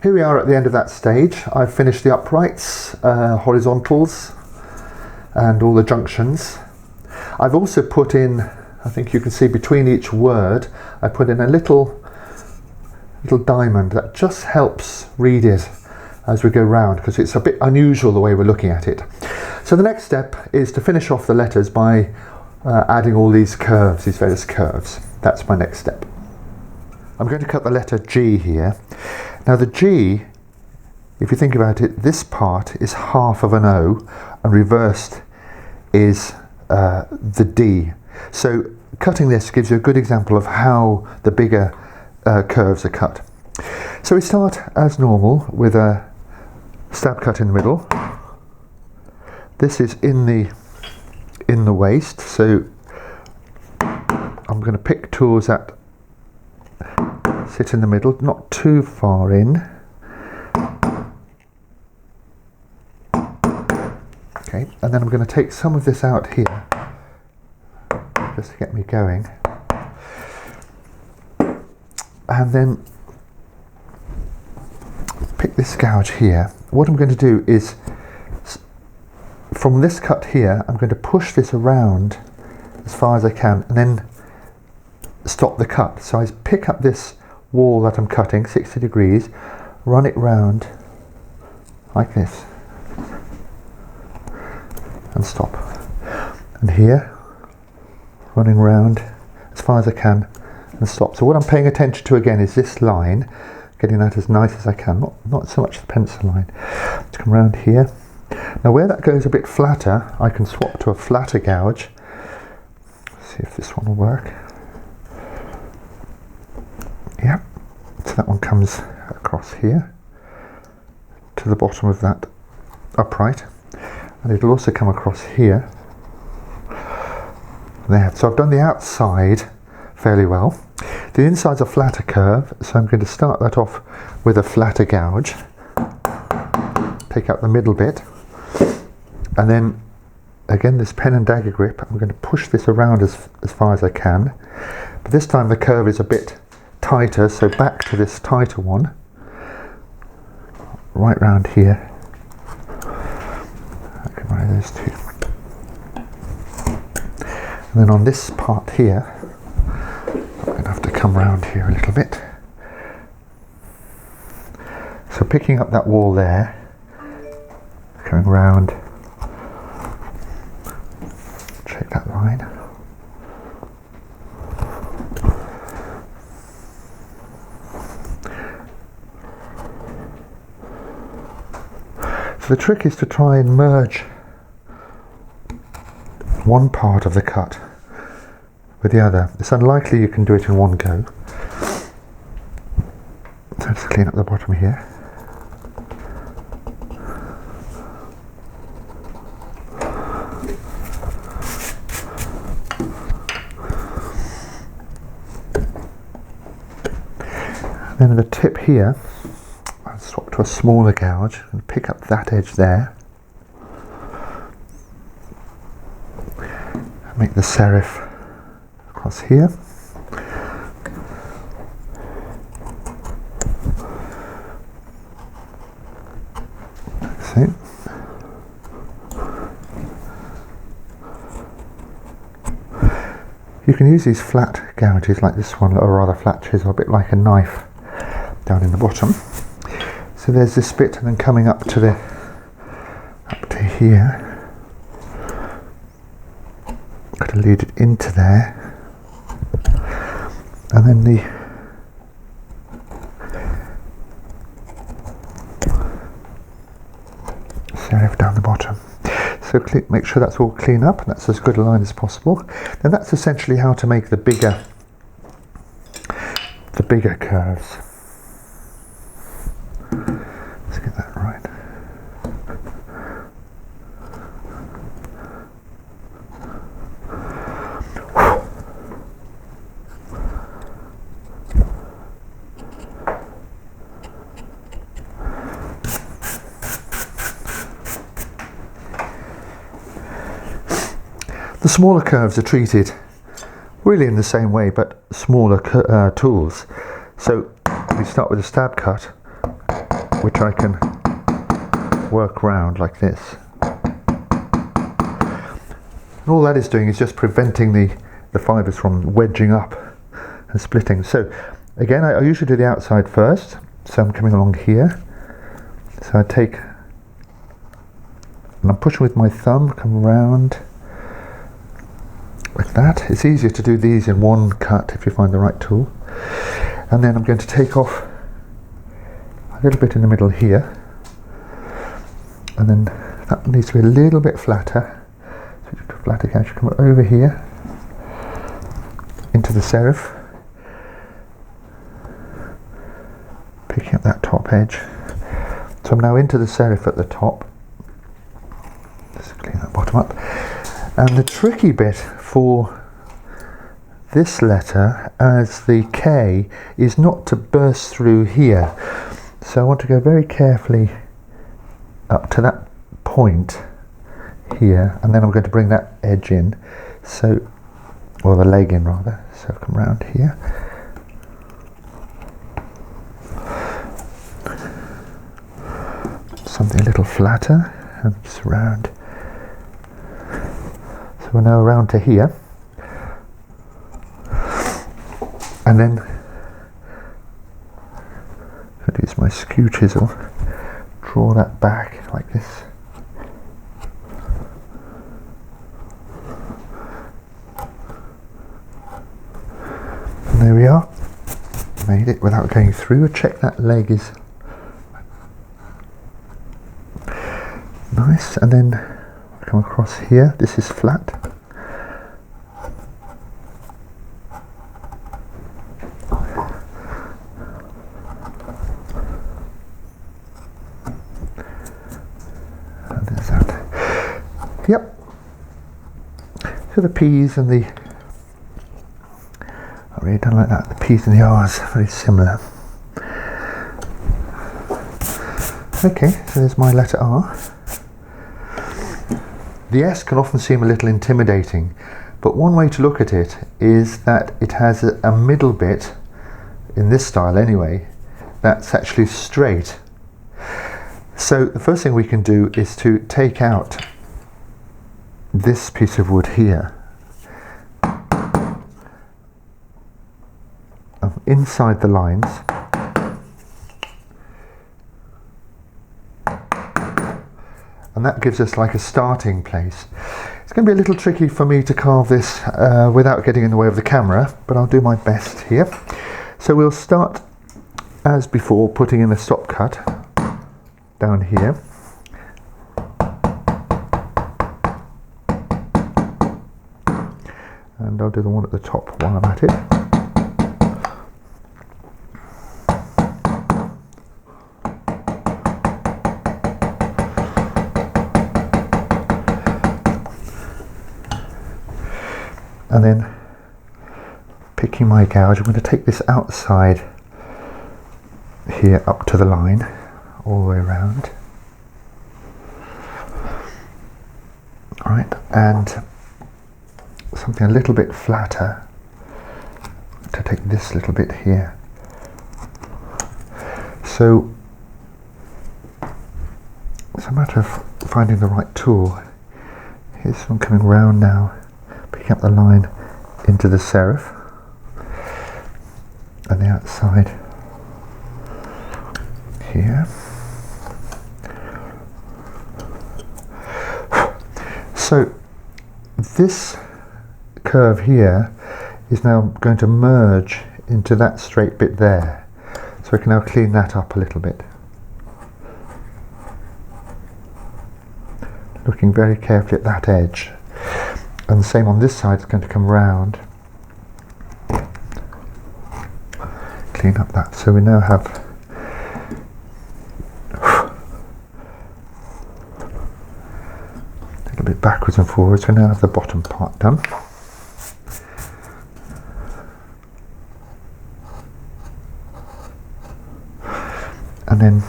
Here we are at the end of that stage. I've finished the uprights, horizontals, and all the junctions. I've also put in, I think you can see between each word, I put in a little diamond that just helps read it as we go round, because it's a bit unusual the way we're looking at it. So the next step is to finish off the letters by adding all these curves, these various curves. That's my next step. I'm going to cut the letter G here. Now the G, if you think about it, this part is half of an O, and reversed is the D. So cutting this gives you a good example of how the bigger curves are cut. So we start as normal with a stab cut in the middle. This is in the waist, so I'm going to pick tools that sit in the middle, not too far in. Okay, and then I'm going to take some of this out here, just to get me going. And then pick this gouge here. What I'm going to do is, from this cut here, I'm going to push this around as far as I can and then stop the cut. So I pick up this wall that I'm cutting 60 degrees, run it round like this and stop. And here, running round as far as I can and stop. So what I'm paying attention to again is this line, getting that as nice as I can, not so much the pencil line. Let's come around here. Now where that goes a bit flatter, I can swap to a flatter gouge. See if this one will work. Yeah, so that one comes across here to the bottom of that upright, and it'll also come across here. There, so I've done the outside fairly well. The inside's a flatter curve, so I'm going to start that off with a flatter gouge. Take out the middle bit, and then again this pen and dagger grip, I'm going to push this around as far as I can, but this time the curve is a bit tighter, so back to this tighter one, right round here. I can write those two. And then on this part here, I'm going to have to come round here a little bit. So picking up that wall there, coming round, check that line. So the trick is to try and merge one part of the cut with the other. It's unlikely you can do it in one go. So just clean up the bottom here. And then the tip here, I'll swap to a smaller gouge and pick up that edge there. Make the serif across here. See? You can use these flat gouges like this one, or rather flat chisel, a bit like a knife down in the bottom. So there's this bit, and then coming up to here. Got to lead it into there, and then the serif down the bottom. So make sure that's all clean up, and that's as good a line as possible. Then that's essentially how to make the bigger curves. Let's get that right. The smaller curves are treated really in the same way, but smaller tools. So we start with a stab cut, which I can work round like this. And all that is doing is just preventing the fibres from wedging up and splitting. So again, I usually do the outside first. So I'm coming along here. So I take, and I'm pushing with my thumb, come around like that. It's easier to do these in one cut if you find the right tool. And then I'm going to take off a little bit in the middle here. And then that needs to be a little bit flatter. So just a flatter catch, come over here into the serif, picking up that top edge. So I'm now into the serif at the top. Just clean that bottom up. And the tricky bit for this letter, as the K, is not to burst through here. So I want to go very carefully up to that point here, and then I'm going to bring that edge in, so, or the leg in rather. So I've come round here. Something a little flatter, and just round. So we're now around to here, and then I'll use my skew chisel, draw that back like this. And there we are. Made it without going through. Check that leg is nice, and then come across here. This is flat. And there's that. Yep. So the P's and the, I've really done like that. The P's and the R's very similar. Okay, so there's my letter R. The S can often seem a little intimidating, but one way to look at it is that it has a middle bit, in this style anyway, that's actually straight. So the first thing we can do is to take out this piece of wood here. Inside the lines. And that gives us like a starting place. It's going to be a little tricky for me to carve this without getting in the way of the camera, but I'll do my best here. So we'll start as before, putting in a stop cut down here. And I'll do the one at the top while I'm at it. And then picking my gouge, I'm going to take this outside here up to the line, all the way around. Alright, and something a little bit flatter to take this little bit here. So it's a matter of finding the right tool. Here's one coming round now, picking up the line into the serif and the outside here. So this curve here is now going to merge into that straight bit there. So I can now clean that up a little bit. Looking very carefully at that edge. And the same on this side, it's going to come round. Clean up that. So we now have a little bit backwards and forwards. We now have the bottom part done. And then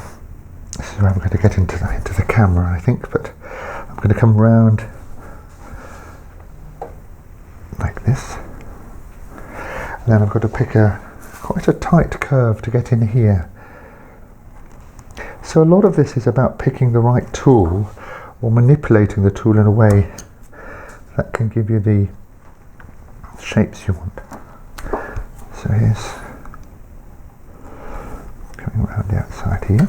this is where I'm going to get into the camera, I think, but I'm going to come round like this, and then I've got to pick quite a tight curve to get in here. So a lot of this is about picking the right tool or manipulating the tool in a way that can give you the shapes you want. So here's coming around the outside here.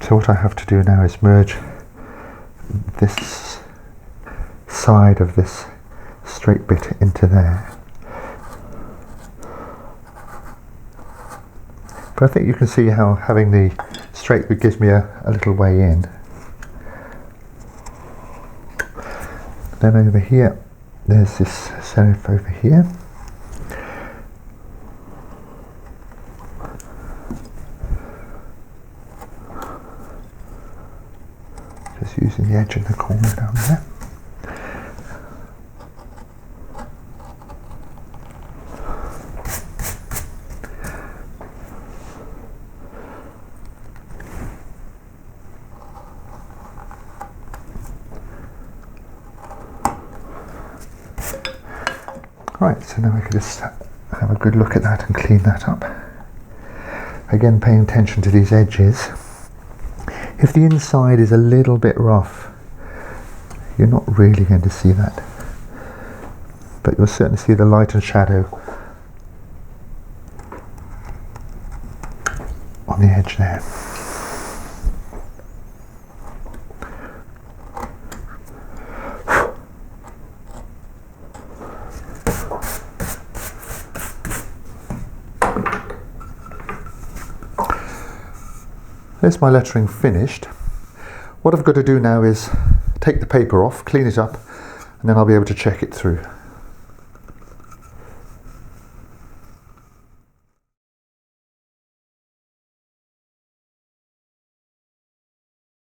So what I have to do now is merge this side of this straight bit into there. But I think you can see how having the straight bit gives me a little way in. Then over here, there's this serif over here. Just using the edge in the corner down there. Right, so now I can just have a good look at that and clean that up. Again, paying attention to these edges. If the inside is a little bit rough, you're not really going to see that. But you'll certainly see the light and shadow on the edge there. There's my lettering finished. What I've got to do now is take the paper off, clean it up, and then I'll be able to check it through.